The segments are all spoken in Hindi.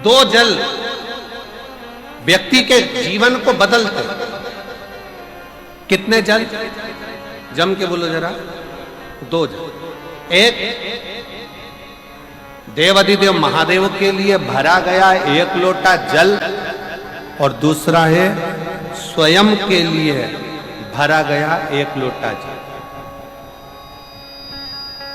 दो जल व्यक्ति के जीवन को बदलते। कितने जल? जम के बोलो जरा। दो जल। एक देवाधिदेव महादेव के लिए भरा गया एक लोटा जल और दूसरा है स्वयं के लिए भरा गया एक लोटा जल।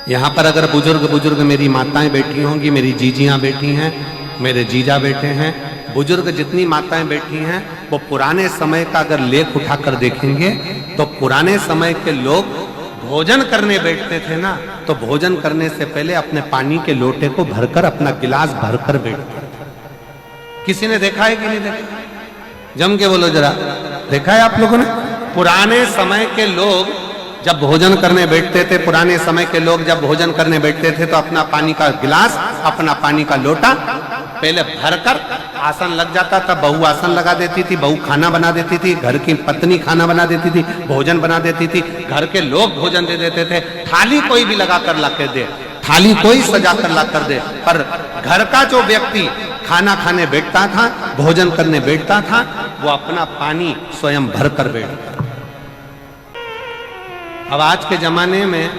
यहां पर अगर बुजुर्ग मेरी माताएं बैठी होंगी, मेरी जीजियां बैठी हैं, मेरे जीजा बैठे हैं, बुजुर्ग जितनी माताएं बैठी हैं, वो पुराने समय का अगर लेख उठाकर देखेंगे तो पुराने समय के लोग भोजन करने बैठते थे ना, तो भोजन करने से पहले अपने पानी के लोटे को भरकर, अपना गिलास भरकर बैठते थे। किसी ने देखा है कि नहीं देखा? जम के बोलो जरा। देखा है आप लोगों ने? पुराने समय के लोग जब भोजन करने बैठते थे, पुराने समय के लोग जब भोजन करने बैठते थे तो अपना पानी का गिलास, अपना पानी का लोटा पहले भरकर आसन लग जाता था। बहू आसन लगा देती थी, बहू खाना बना देती थी, घर की पत्नी खाना बना देती थी, भोजन बना देती थी, घर के लोग भोजन दे देते थे। थाली कोई भी लगा कर ला कर दे, थाली कोई सजा कर ला कर दे, पर घर का जो व्यक्ति खाना खाने बैठता था, भोजन करने बैठता था, वो अपना पानी स्वयं भर कर बैठता। अब आज के जमाने में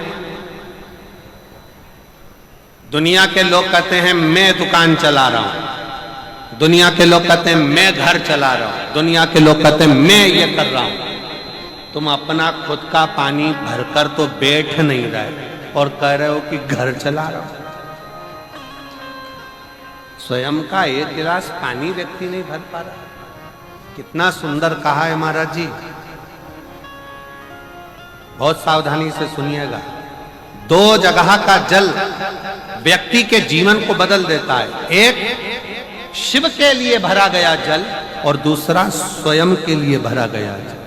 दुनिया के लोग कहते हैं मैं दुकान चला रहा हूं, दुनिया के लोग कहते हैं मैं घर चला रहा हूं, दुनिया के लोग कहते हैं मैं ये कर रहा हूं। तुम अपना खुद का पानी भरकर तो बैठ नहीं रहे और कह रहे हो कि घर चला रहा हूं। स्वयं का एक गिलास पानी व्यक्ति नहीं भर पा रहा। कितना सुंदर कहा है महाराज जी। बहुत सावधानी से सुनिएगा। दो जगह का जल व्यक्ति के जीवन को बदल देता है। एक शिव के लिए भरा गया जल और दूसरा स्वयं के लिए भरा गया जल।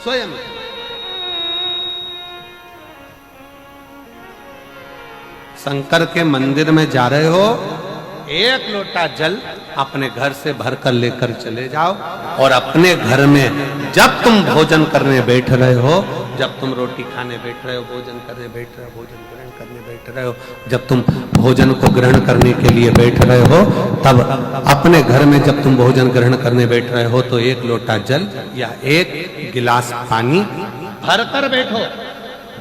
स्वयं शंकर के मंदिर में जा रहे हो, एक लोटा जल अपने घर से भरकर लेकर चले जाओ और अपने घर में जब तुम भोजन करने बैठ रहे हो, जब तुम रोटी खाने बैठ रहे हो, भोजन करने बैठ रहे हो, भोजन ग्रहण करने बैठ रहे हो, जब तुम भोजन को ग्रहण करने के लिए बैठ रहे हो, तब अपने घर में जब तुम भोजन ग्रहण करने बैठ रहे हो तो एक लोटा जल या एक गिलास पानी भरकर बैठो।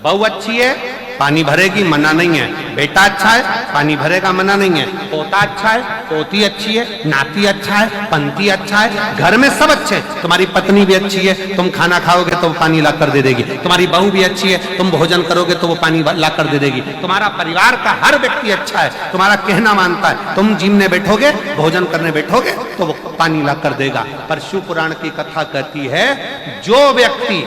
बहू अच्छी है, पानी भरेगी, मना नहीं है। बेटा अच्छा है, पानी भरेगा, मना नहीं है। पोता अच्छा है, पोती अच्छी है, नाती अच्छा है, पंती अच्छा है, घर में सब अच्छे। तुम्हारी पत्नी भी अच्छी है, तुम खाना खाओगे तो वो पानी ला कर दे देगी। तुम्हारी बहू भी अच्छी है, तुम भोजन करोगे तो वो पानी ला कर दे देगी। तुम्हारा परिवार का हर व्यक्ति अच्छा है, तुम्हारा कहना मानता है। तुम जिमने बैठोगे, भोजन करने बैठोगे तो वो पानी ला कर देगा। पर शिव पुराण की कथा कहती है, जो व्यक्ति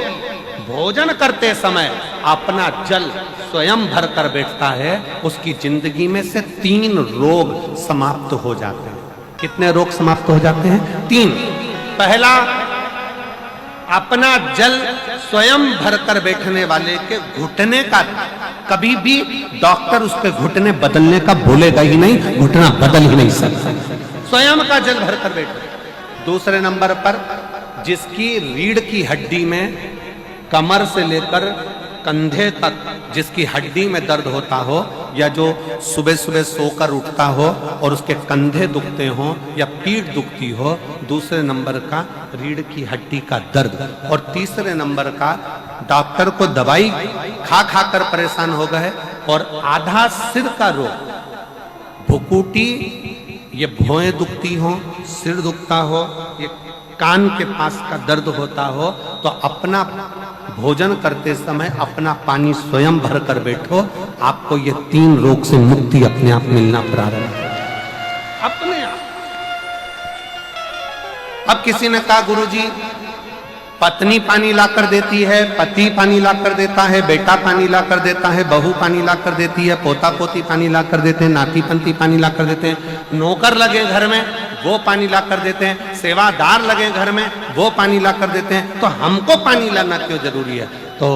भोजन करते समय अपना जल स्वयं भर कर बैठता है, उसकी जिंदगी में से 3 रोग समाप्त हो जाते हैं। कितने रोग समाप्त हो जाते हैं? 3। पहला, अपना जल स्वयं भरकर बैठने वाले के घुटने का कभी भी डॉक्टर उसके घुटने बदलने का बोलेगा ही नहीं, घुटना बदल ही नहीं सकता। स्वयं का जल भरकर बैठे। दूसरे नंबर पर, जिसकी रीढ़ की हड्डी में कमर से लेकर कंधे तक जिसकी हड्डी में दर्द होता हो, या जो सुबह सुबह सोकर उठता हो और उसके कंधे दुखते हो या पीठ दुखती हो। दूसरे नंबर का रीढ़ की हड्डी का दर्द। और तीसरे नंबर का, डॉक्टर को दवाई खा खा कर परेशान हो गए और आधा सिर का रोग, भुकुटी, ये भौएं दुखती हो, सिर दुखता हो, ये कान के पास का दर्द होता हो, तो अपना भोजन करते समय अपना पानी स्वयं भर कर बैठो। आपको ये 3 रोग से मुक्ति अपने आप मिलना प्रारंभ हो अपने आप। अब किसी ने कहा, गुरुजी पत्नी पानी ला कर देती है, पति पानी ला कर देता है, बेटा पानी ला कर देता है, बहू पानी ला कर देती है, पोता पोती पानी ला कर देते हैं, नाती पंती पानी ला कर देते हैं, नौकर लगे घर में वो पानी ला कर देते हैं, सेवादार लगे घर में वो पानी ला कर देते हैं, तो हमको पानी लाना क्यों जरूरी है? तो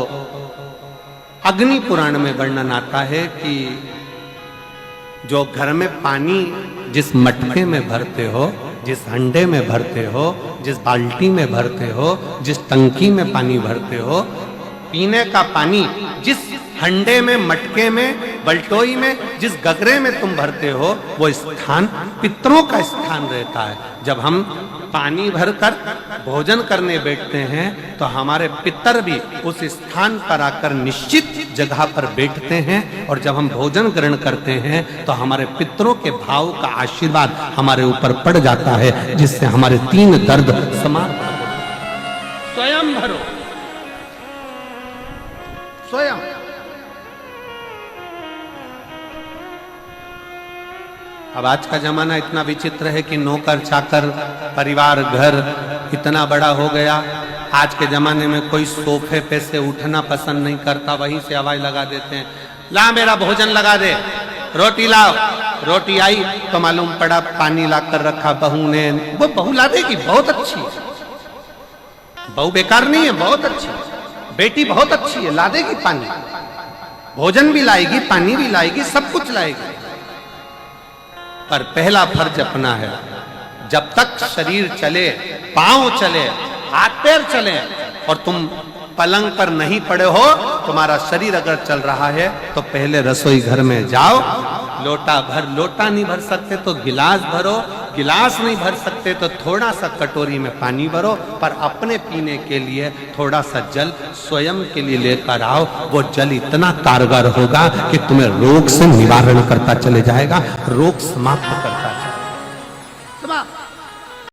अग्नि पुराण में वर्णन आता है कि जो घर में पानी जिस मटके में भरते हो, जिस हंडे में भरते हो, जिस बाल्टी में भरते हो, जिस टंकी में पानी भरते हो, पीने का पानी जिस हंडे में, मटके में बलटोई में, जिस गगरे में तुम भरते हो वो स्थान पितरों का स्थान रहता है। जब हम पानी भरकर भोजन करने बैठते हैं तो हमारे पितर भी उस स्थान पर आकर निश्चित जगह पर बैठते हैं, और जब हम भोजन ग्रहण करते हैं तो हमारे पितरों के भाव का आशीर्वाद हमारे ऊपर पड़ जाता है, जिससे हमारे 3 दर्द समाप्त हो। स्वयं भरो, स्वयं। अब आज का जमाना इतना विचित्र है कि नौकर चाकर परिवार घर इतना बड़ा हो गया। आज के जमाने में कोई सोफे पे से उठना पसंद नहीं करता, वहीं से आवाज लगा देते हैं, ला मेरा भोजन लगा दे, रोटी लाओ। रोटी आई तो मालूम पड़ा पानी लाकर रखा बहू ने। वो बहू ला देगी, बहुत अच्छी है, बहू बेकार नहीं है, बहुत अच्छी है, बेटी बहुत अच्छी है, ला देगी पानी, भोजन भी लाएगी, पानी भी लाएगी, सब कुछ लाएगी। पर पहला फर्ज अपना है, जब तक शरीर चले, पांव चले, हाथ पैर चले और तुम पलंग पर नहीं पड़े हो, तुम्हारा शरीर अगर चल रहा है तो पहले रसोई घर में जाओ, लोटा भर, लोटा नहीं भर सकते तो गिलास भरो, गिलास नहीं भर सकते तो थोड़ा सा कटोरी में पानी भरो, पर अपने पीने के लिए थोड़ा सा जल स्वयं के लिए लेकर आओ। वो जल इतना कारगर होगा कि तुम्हें रोग से निवारण करता चले जाएगा, रोग समाप्त करता